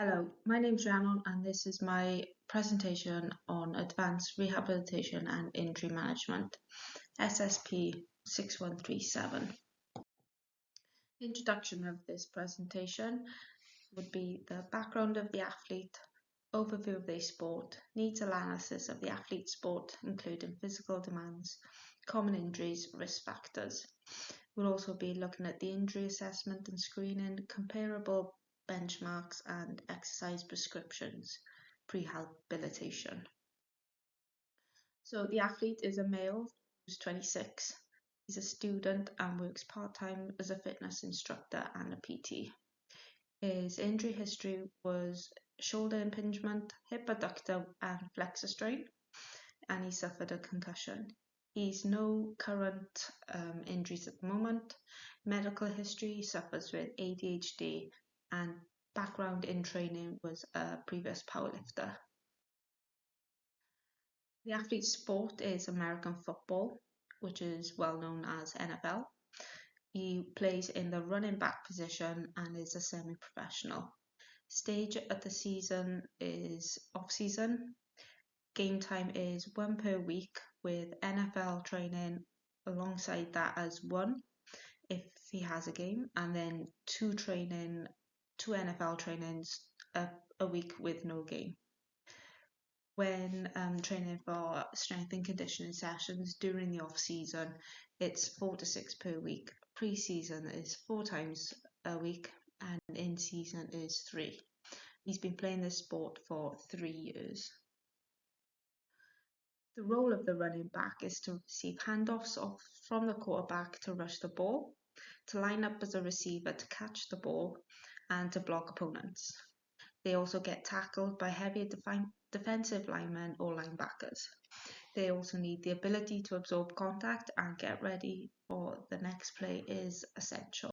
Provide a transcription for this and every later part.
Hello, my name is Rhiannon and this is my presentation on Advanced Rehabilitation and Injury Management, SSP6137. Introduction of this presentation would be the background of the athlete, overview of their sport, needs analysis of the athlete's sport, including physical demands, common injuries, risk factors. We'll also be looking at the injury assessment and screening, comparable benchmarks and exercise prescriptions, prehabilitation. So the athlete is a male who's 26. He's a student and works part-time as a fitness instructor and a PT. His injury history was shoulder impingement, hip adductor and flexor strain, and he suffered a concussion. He's no current injuries at the moment. Medical history, suffers with ADHD, and background in training was a previous powerlifter. The athlete's sport is American football, which is well known as NFL. He plays in the running back position and is a semi-professional. Stage of the season is off-season. Game time is 1 per week with NFL training alongside that as one if he has a game, and then two NFL trainings a week with no game. When training for strength and conditioning sessions during the off season, it's 4 to 6 per week. Pre-season is 4 times a week, and in season is 3. He's been playing this sport for 3 years. The role of the running back is to receive handoffs from the quarterback to rush the ball, to line up as a receiver to catch the ball, and to block opponents. They also get tackled by heavier defensive linemen or linebackers. They also need the ability to absorb contact and get ready for the next play is essential.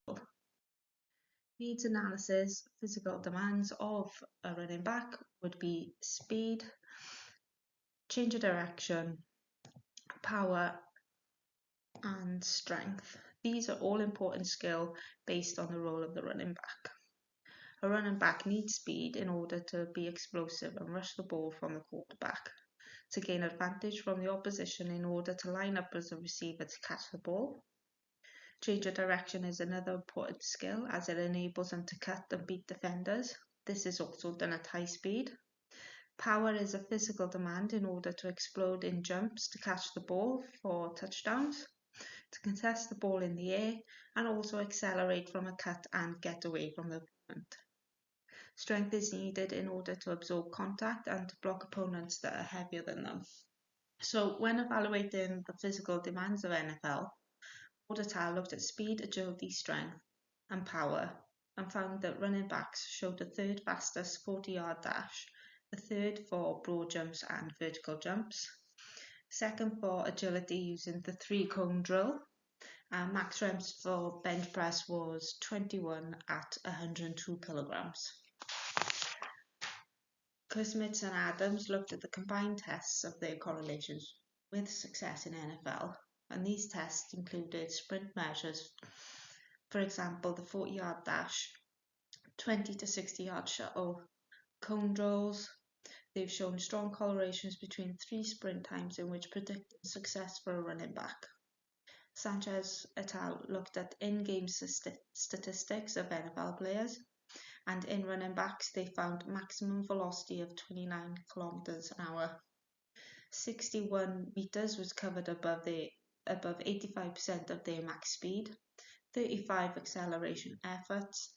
Needs analysis, physical demands of a running back would be speed, change of direction, power, and strength. These are all important skills based on the role of the running back. A running back needs speed in order to be explosive and rush the ball from the quarterback, to gain advantage from the opposition in order to line up as a receiver to catch the ball. Change of direction is another important skill as it enables them to cut and beat defenders. This is also done at high speed. Power is a physical demand in order to explode in jumps to catch the ball for touchdowns, to contest the ball in the air, and also accelerate from a cut and get away from the opponent. Strength is needed in order to absorb contact and to block opponents that are heavier than them. So when evaluating the physical demands of NFL, Audital looked at speed, agility, strength, and power, and found that running backs showed the third fastest 40-yard dash, the third for broad jumps and vertical jumps, second for agility using the 3-cone drill, and max reps for bench press was 21 at 102 kilograms. Kusmits and Adams looked at the combined tests of their correlations with success in NFL, and these tests included sprint measures, for example the 40-yard dash, 20 to 60-yard shuttle, cone drills. They've shown strong correlations between 3 sprint times in which predicted success for a running back. Sanchez et al. Looked at in-game statistics of NFL players, and in running backs they found maximum velocity of 29 kilometers an hour. 61 meters was covered above 85% of their max speed, 35 acceleration efforts,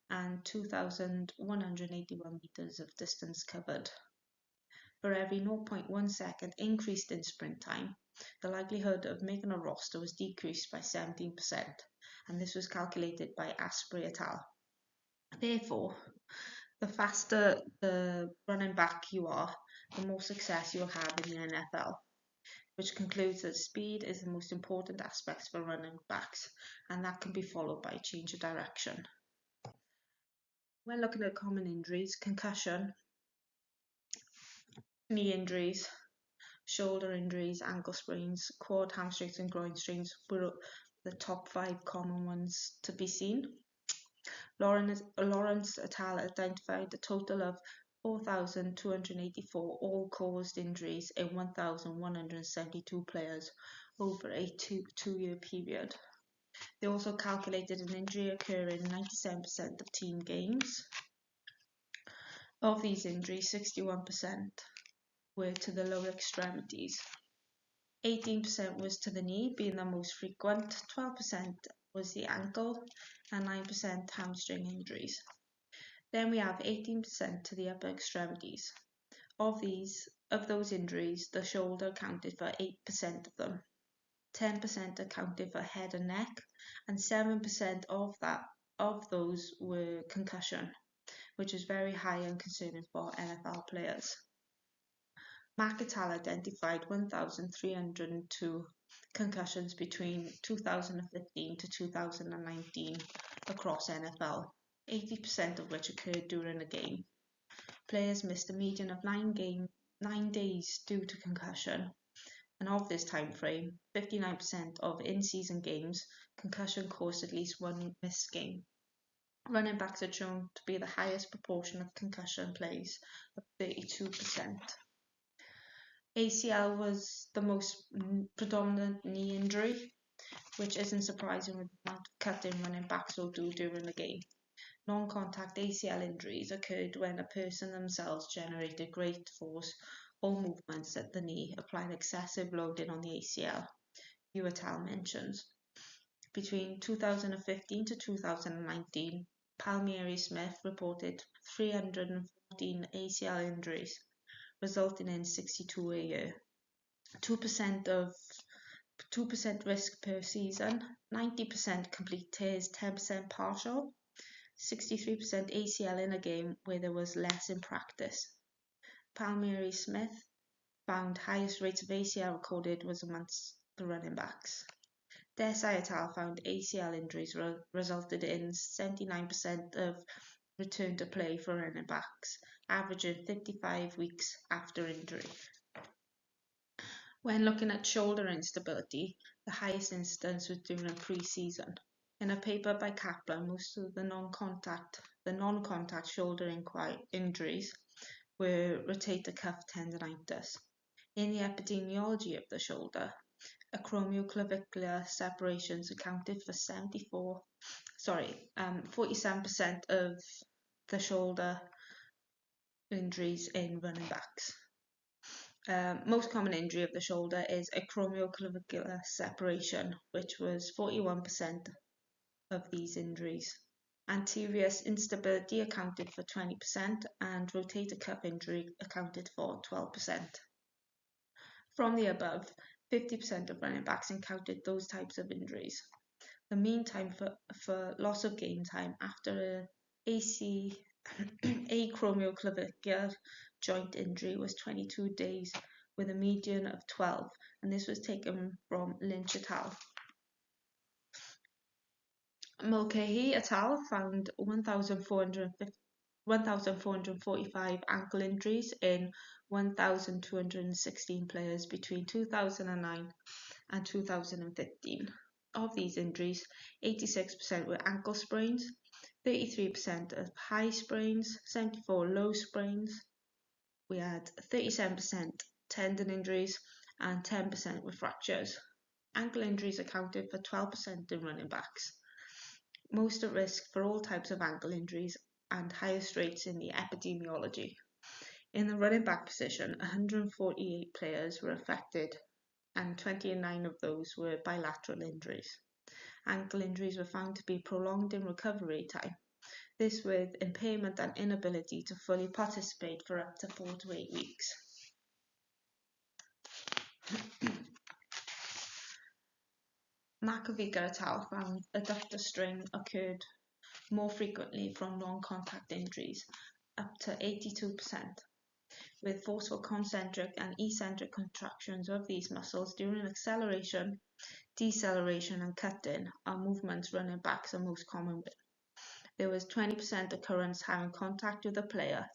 and 2,181 meters of distance covered. For every 0.1 second increased in sprint time, the likelihood of making a roster was decreased by 17%, and this was calculated by Asprey et al. Therefore, the faster the running back you are, the more success you'll have in the NFL, which concludes that speed is the most important aspect for running backs, and that can be followed by change of direction. When looking at common injuries, concussion, knee injuries, shoulder injuries, ankle sprains, quad, hamstrings and groin strains were the top 5 common ones to be seen. Lawrence et al. Identified a total of 4,284 all-caused injuries in 1,172 players over a two-year period. They also calculated an injury occurring in 97% of team games. Of these injuries, 61% were to the lower extremities. 18% was to the knee, being the most frequent, 12% was the ankle, and 9% hamstring injuries. Then we have 18% to the upper extremities. Of those injuries, the shoulder accounted for 8% of them. 10% accounted for head and neck, and 7% of those were concussion, which is very high and concerning for NFL players. Mack et al. Identified 1,302 concussions between 2015 to 2019 across NFL, 80% of which occurred during a game. Players missed a median of 9 days due to concussion, and of this time frame, 59% of in-season games, concussion caused at least one missed game. Running backs are shown to be the highest proportion of concussion plays, of 32%. ACL was the most predominant knee injury, which isn't surprising with the amount of cutting running backs will do during the game. Non-contact ACL injuries occurred when a person themselves generated great force or movements at the knee, applying excessive loading on the ACL, et al. Mentions. Between 2015 to 2019, Palmieri-Smith reported 314 ACL injuries, resulting in 62 a year. 2% risk per season, 90% complete tears, 10% partial, 63% ACL in a game where there was less in practice. Palmieri-Smith found highest rates of ACL recorded was amongst the running backs. Desai et al. Found ACL injuries resulted in 79% of return to play for running backs, averaging 55 weeks after injury. When looking at shoulder instability, the highest instance was during pre-season. In a paper by Kaplan, most of the non-contact shoulder injuries were rotator cuff tendonitis. In the epidemiology of the shoulder, acromioclavicular separations accounted for 47% of the shoulder injuries in running backs. Most common injury of the shoulder is acromioclavicular separation, which was 41% of these injuries. Anterior instability accounted for 20% and rotator cuff injury accounted for 12%. From the above, 50% of running backs encountered those types of injuries. The mean time for loss of game time after acromioclavicular joint injury was 22 days with a median of 12, and this was taken from Lynch et al. Mulcahy et al. Found 1,445 ankle injuries in 1,216 players between 2009 and 2015. Of these injuries, 86% were ankle sprains, 33% of high sprains, 74 low sprains. We had 37% tendon injuries and 10% were fractures. Ankle injuries accounted for 12% in running backs. Most at risk for all types of ankle injuries and highest rates in the epidemiology. In the running back position, 148 players were affected and 29 of those were bilateral injuries. Ankle injuries were found to be prolonged in recovery time, this with impairment and inability to fully participate for up to 4 to 8 weeks. Makovica et al. Found adductor strain occurred more frequently from non-contact injuries, up to 82%, with forceful concentric and eccentric contractions of these muscles during acceleration, deceleration and cutting are movements running backs are most common with. There was 20% occurrence having contact with a player,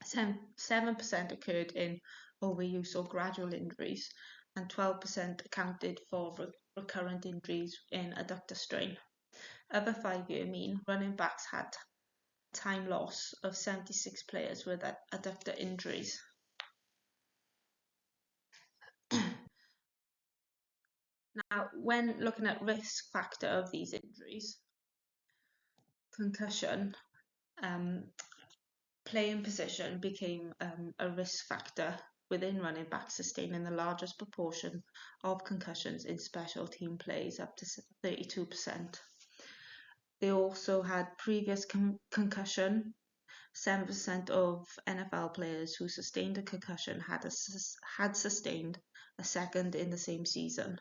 7% occurred in overuse or gradual injuries, and 12% accounted for recurrent injuries in adductor strain. Of a 5-year mean, running backs had time loss of 76 players with adductor injuries. Now, when looking at risk factor of these injuries, concussion, playing position became a risk factor within running backs, sustaining the largest proportion of concussions in special team plays, up to 32%. They also had previous concussion. 7% of NFL players who sustained a concussion had sustained a second in the same season.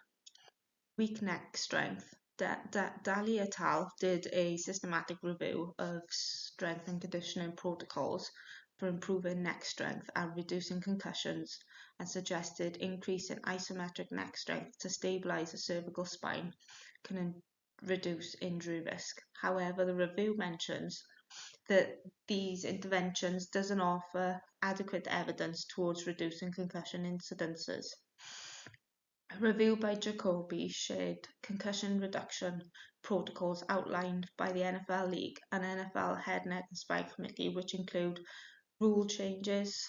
Weak neck strength. Daly et al. Did a systematic review of strength and conditioning protocols for improving neck strength and reducing concussions, and suggested increasing isometric neck strength to stabilize the cervical spine can reduce injury risk. However, the review mentions that these interventions doesn't offer adequate evidence towards reducing concussion incidences. A review by Jacoby shared concussion reduction protocols outlined by the NFL League and NFL Head, Neck and Spine Committee, which include rule changes,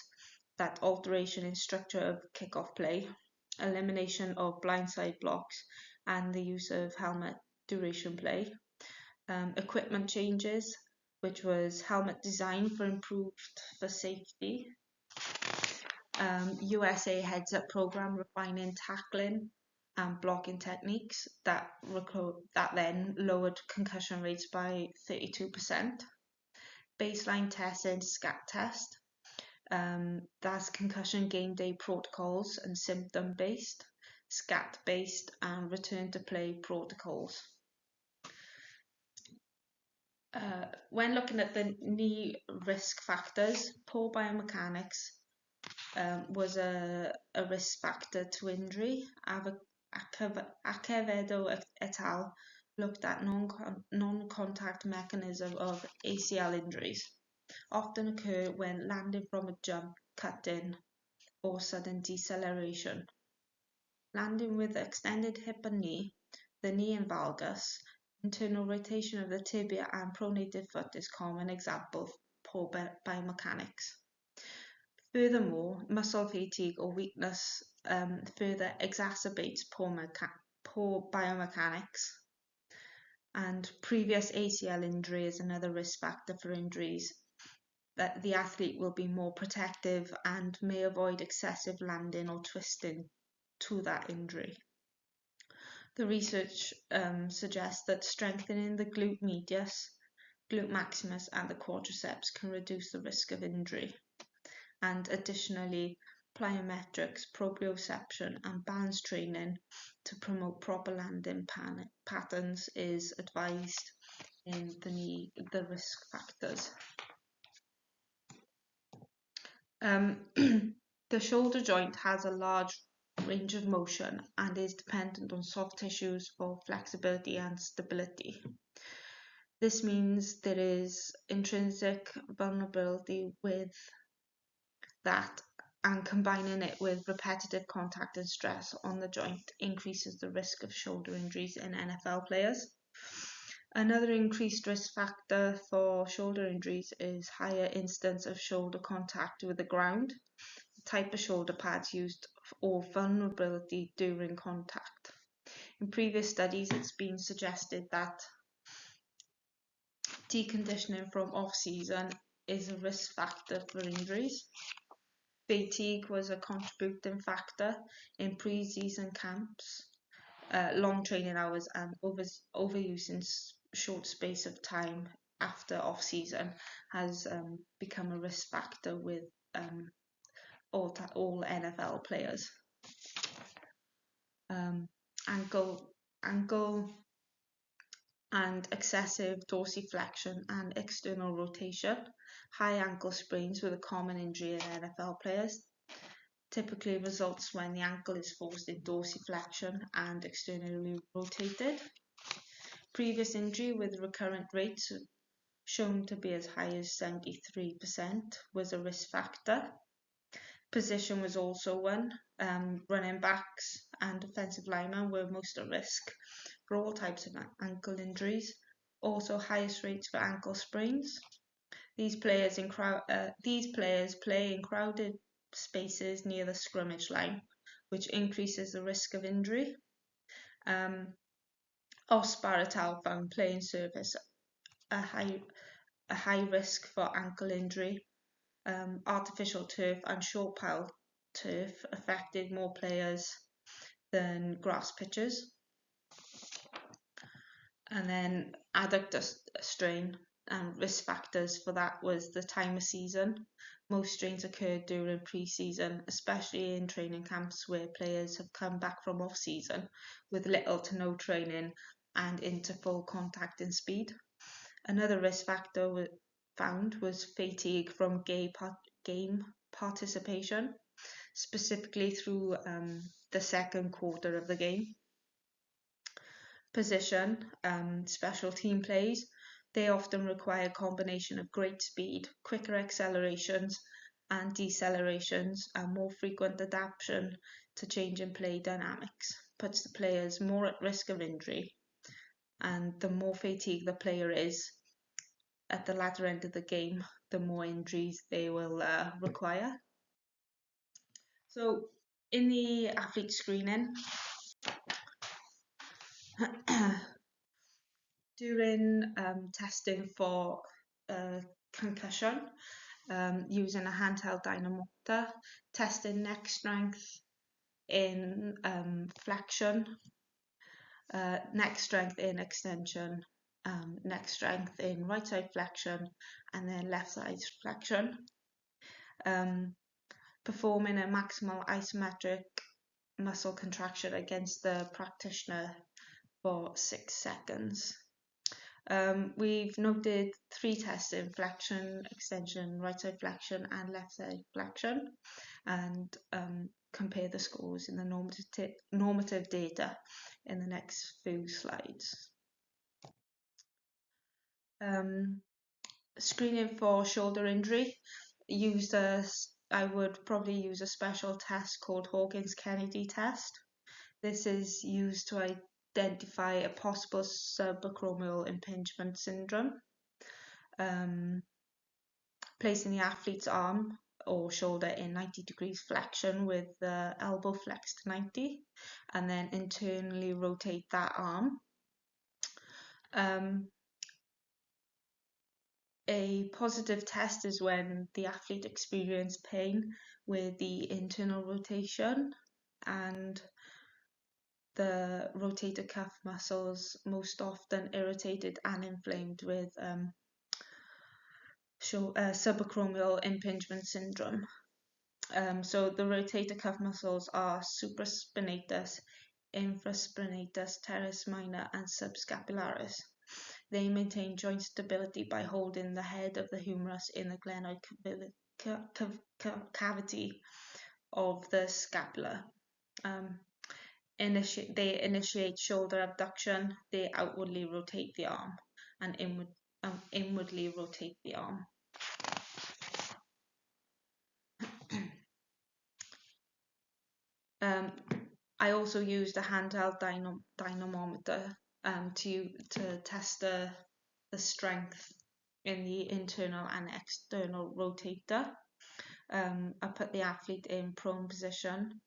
that alteration in structure of kickoff play, elimination of blindside blocks, and the use of helmet duration play, equipment changes, which was helmet design for safety, USA heads-up program refining tackling and blocking techniques that then lowered concussion rates by 32%. Baseline testing, SCAT test, that's concussion game day protocols and symptom-based, SCAT-based, and return to play protocols. When looking at the knee risk factors, poor biomechanics was a risk factor to injury. Acevedo et al. Looked at non-contact mechanism of ACL injuries. Often occur when landing from a jump, cut-in, or sudden deceleration. Landing with extended hip and knee, the knee and valgus, internal rotation of the tibia and pronated foot is common example of poor biomechanics. Furthermore, muscle fatigue or weakness further exacerbates poor biomechanics, and previous ACL injury is another risk factor for injuries. That the athlete will be more protective and may avoid excessive landing or twisting to that injury. The research suggests that strengthening the glute medius, glute maximus, and the quadriceps can reduce the risk of injury. And additionally, plyometrics, proprioception, and balance training to promote proper landing patterns is advised in the risk factors. The shoulder joint has a large range of motion and is dependent on soft tissues for flexibility and stability. This means there is intrinsic vulnerability with that, and combining it with repetitive contact and stress on the joint increases the risk of shoulder injuries in NFL players. Another increased risk factor for shoulder injuries is higher incidence of shoulder contact with the ground, the type of shoulder pads used, or vulnerability during contact. In previous studies, it's been suggested that deconditioning from off-season is a risk factor for injuries. Fatigue was a contributing factor in pre-season camps. Long training hours and overuse in short space of time after off-season has become a risk factor with all NFL players. Ankle and excessive dorsiflexion and external rotation. High ankle sprains were a common injury in NFL players. Typically results when the ankle is forced in dorsiflexion and externally rotated. Previous injury with recurrent rates shown to be as high as 73% was a risk factor. Position was also one. Running backs and defensive linemen were most at risk for all types of ankle injuries. also highest rates for ankle sprains. These players play in crowded spaces near the scrimmage line, which increases the risk of injury. Osbar et al. Found playing surface a high risk for ankle injury. Artificial turf and short pile turf affected more players than grass pitches. And then adductor strain and risk factors for that was the time of season. Most strains occurred during pre-season, especially in training camps where players have come back from off-season with little to no training and into full contact and speed. Another risk factor found was fatigue from game participation, specifically through the second quarter of the game. Position, special team plays, they often require a combination of great speed, quicker accelerations and decelerations, and more frequent adaptation to changing play dynamics, puts the players more at risk of injury. And the more fatigued the player is at the latter end of the game, the more injuries they will require. So in the athlete screening, during testing for concussion, using a handheld dynamometer, testing neck strength in flexion, neck strength in extension, neck strength in right side flexion, and then left side flexion. Performing a maximal isometric muscle contraction against the practitioner for 6 seconds. We've noted 3 tests in flexion, extension, right side flexion and left side flexion, and compare the scores in the normative data in the next few slides. Screening for shoulder injury, I would probably use a special test called Hawkins-Kennedy test. This is used to identify a possible subacromial impingement syndrome. Placing the athlete's arm or shoulder in 90 degrees flexion with the elbow flexed to 90, and then internally rotate that arm. A positive test is when the athlete experiences pain with the internal rotation and the rotator cuff muscles, most often irritated and inflamed with subacromial impingement syndrome. So the rotator cuff muscles are supraspinatus, infraspinatus, teres minor, and subscapularis. They maintain joint stability by holding the head of the humerus in the glenoid cavity of the scapula. They initiate shoulder abduction, they outwardly rotate the arm, and inwardly rotate the arm. I also used a handheld dynamometer to test the strength in the internal and external rotator. I put the athlete in prone position,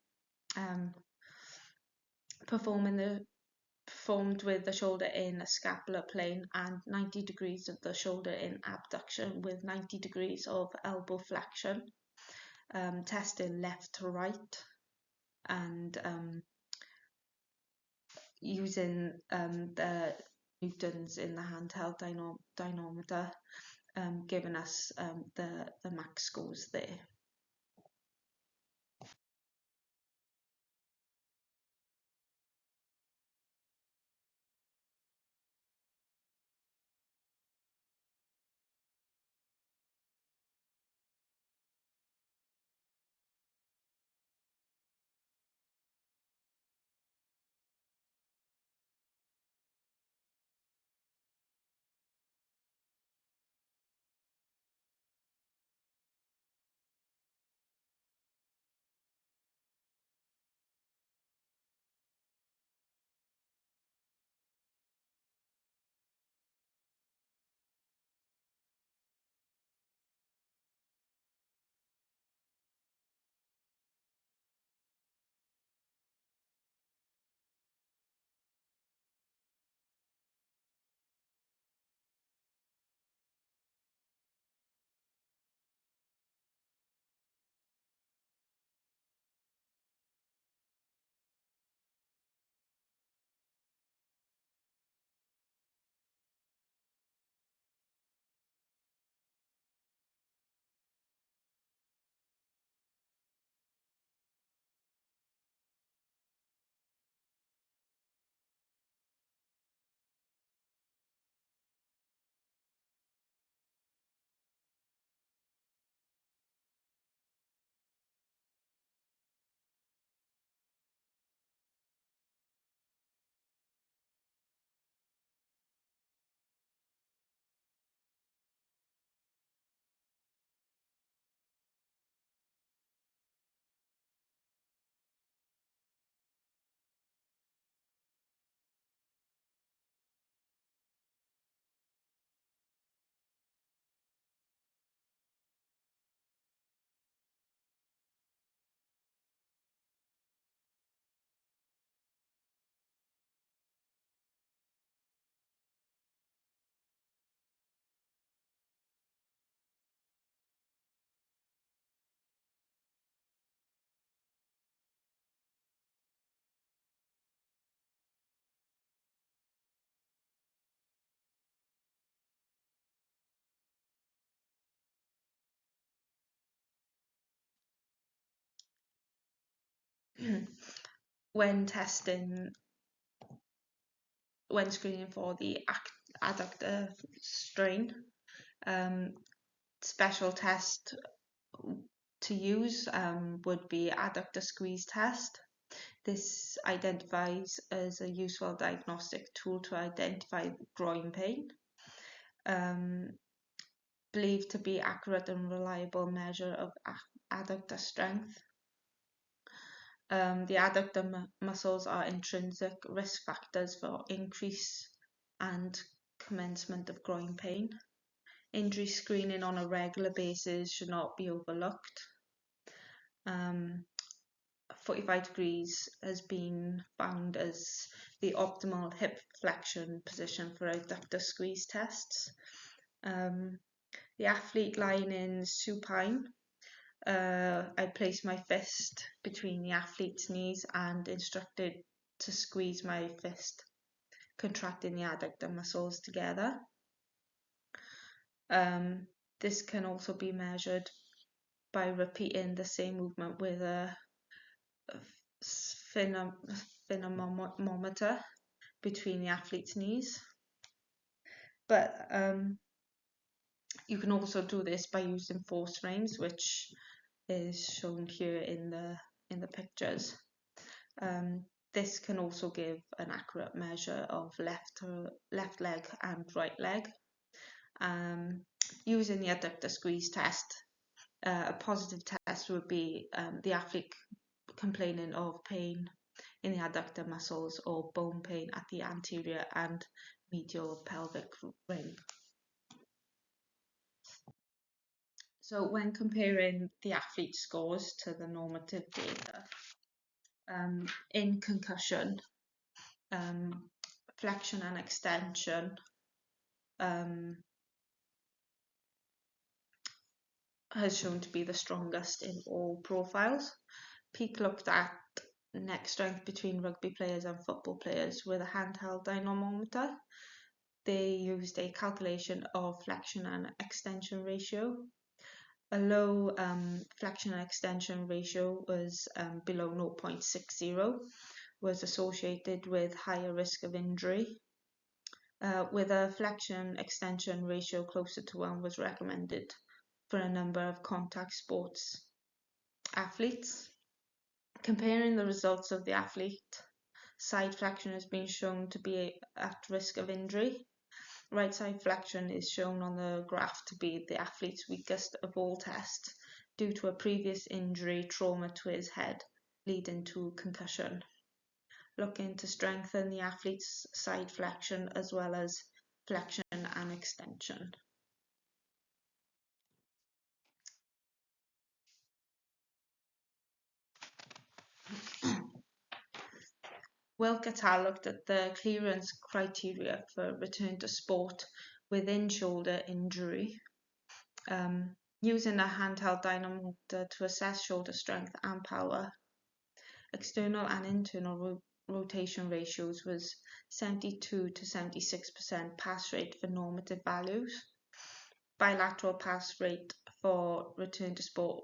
performed with the shoulder in a scapular plane and 90 degrees of the shoulder in abduction with 90 degrees of elbow flexion, testing left to right, and using the newtons in the handheld dynamometer, giving us the max scores there. when screening for the adductor strain, special test to use would be adductor squeeze test. This identifies as a useful diagnostic tool to identify groin pain. Believed to be accurate and reliable measure of adductor strength. The adductor muscles are intrinsic risk factors for increase and commencement of groin pain. Injury screening on a regular basis should not be overlooked. 45 degrees has been found as the optimal hip flexion position for adductor squeeze tests. The athlete lying in supine, I placed my fist between the athlete's knees and instructed to squeeze my fist, contracting the adductor muscles together. This can also be measured by repeating the same movement with a sphygmometer between the athlete's knees. But you can also do this by using force frames, which is shown here in the pictures. This can also give an accurate measure of left leg and right leg. Using the adductor squeeze test, a positive test would be the athlete complaining of pain in the adductor muscles or bone pain at the anterior and medial pelvic ring. So when comparing the athlete scores to the normative data, in concussion, flexion and extension has shown to be the strongest in all profiles. Peak looked at neck strength between rugby players and football players with a handheld dynamometer. They used a calculation of flexion and extension ratio. A low flexion and extension ratio was below 0.60, was associated with higher risk of injury. With a flexion extension ratio closer to 1 was recommended for a number of contact sports athletes. Comparing the results of the athlete, side flexion has been shown to be at risk of injury. Right side flexion is shown on the graph to be the athlete's weakest of all tests due to a previous injury trauma to his head leading to concussion. Looking to strengthen the athlete's side flexion as well as flexion and extension. Wilk et al. Looked at the clearance criteria for return to sport within shoulder injury, using a handheld dynamometer to assess shoulder strength and power. External and internal rotation ratios was 72 to 76% pass rate for normative values. Bilateral pass rate for return to sport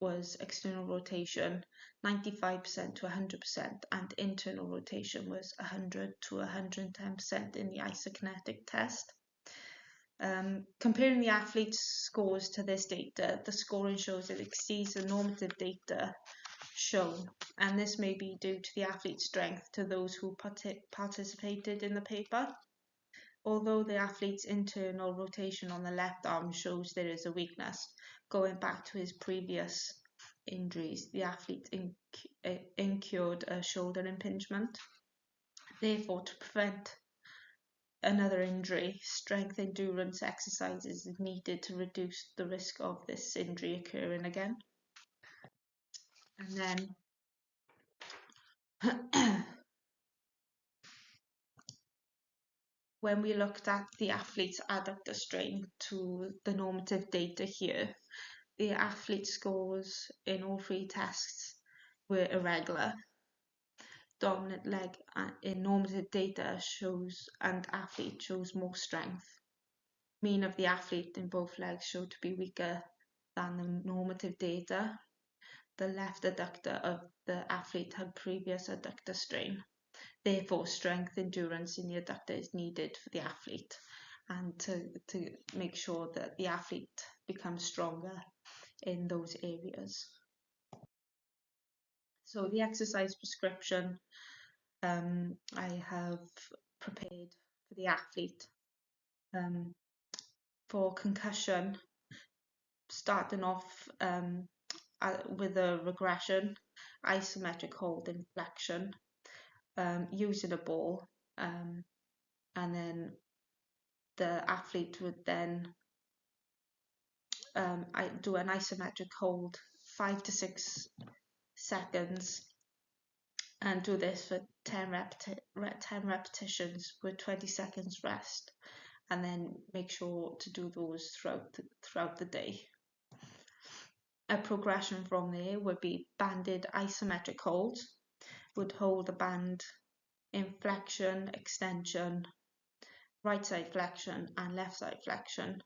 was external rotation 95% to 100% and internal rotation was 100 to 110% in the isokinetic test. Comparing the athlete's scores to this data, the scoring shows it exceeds the normative data shown, and this may be due to the athlete's strength to those who participated in the paper. Although the athlete's internal rotation on the left arm shows there is a weakness, going back to his previous injuries, the athlete incurred a shoulder impingement. Therefore, to prevent another injury, strength endurance exercises is needed to reduce the risk of this injury occurring again. And then when we looked at the athlete's adductor strain to the normative data here, the athlete scores in all three tests were irregular. Dominant leg in normative data shows and athlete shows more strength. Mean of the athlete in both legs showed to be weaker than the normative data. the left adductor of the athlete had previous adductor strain. Therefore, strength, endurance in the adductor is needed for the athlete, and to make sure that the athlete becomes stronger in those areas. So the exercise prescription I have prepared for the athlete. For concussion, starting off with a regression, isometric hold and flexion, using a ball, and then the athlete would then do an isometric hold 5 to 6 seconds and do this for 10 repetitions with 20 seconds rest, and then make sure to do those throughout the day. A progression from there would be banded isometric holds, would hold the band in flexion, extension, right side flexion and left side flexion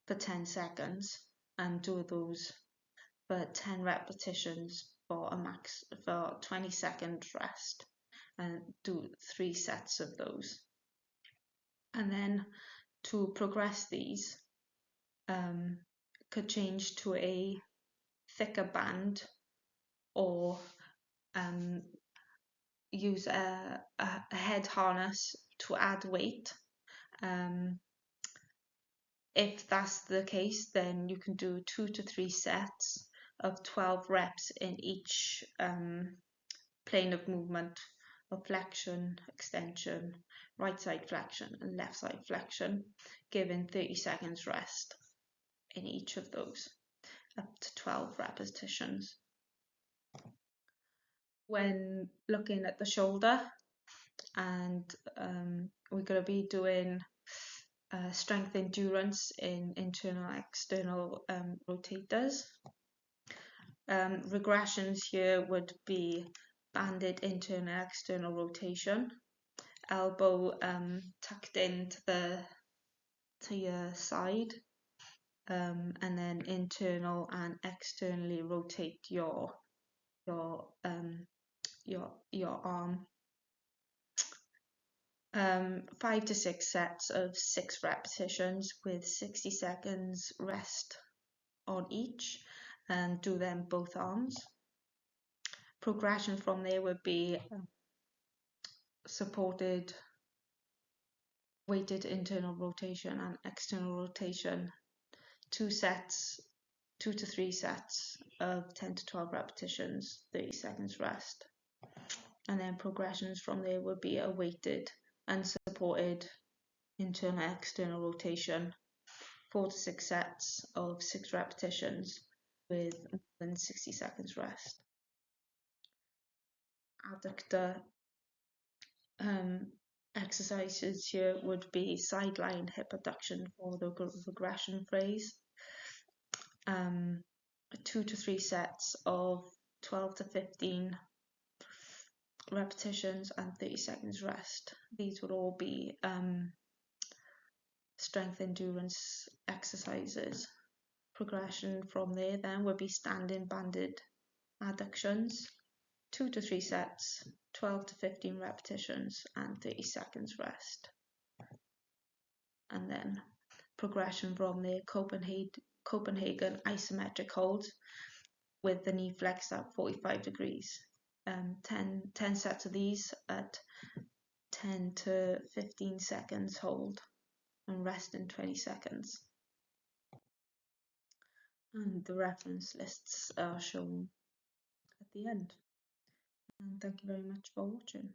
for 10 seconds and do those for 10 repetitions for 20 seconds rest, and do 3 sets of those. And then to progress these, could change to a thicker band or use a head harness to add weight. If that's the case, then you can do 2 to 3 sets of 12 reps in each plane of movement of flexion, extension, right side flexion and left side flexion, giving 30 seconds rest in each of those, up to 12 repetitions. When looking at the shoulder, and we're going to be doing strength endurance in internal and external rotators. Regressions here would be banded internal and external rotation, elbow tucked into to your side, and then internal and externally rotate your arm. 5 to 6 sets of 6 repetitions with 60 seconds rest on each, and do them both arms. Progression from there would be supported weighted internal rotation and external rotation, 2 to 3 sets of 10 to 12 repetitions, 30 seconds rest. And then progressions from there would be a weighted and supported internal and external rotation, 4 to 6 sets of 6 repetitions with more than 60 seconds rest. Adductor exercises here would be sideline hip abduction for the regression phase, 2 to 3 sets of 12 to 15 repetitions and 30 seconds rest. These would all be strength endurance exercises. Progression from there then would be standing banded adductions, 2 to 3 sets, 12 to 15 repetitions and 30 seconds rest. And then progression from there, Copenhagen isometric holds with the knee flexed at 45 degrees. 10 sets of these at 10 to 15 seconds hold and rest in 20 seconds. And the reference lists are shown at the end. And thank you very much for watching.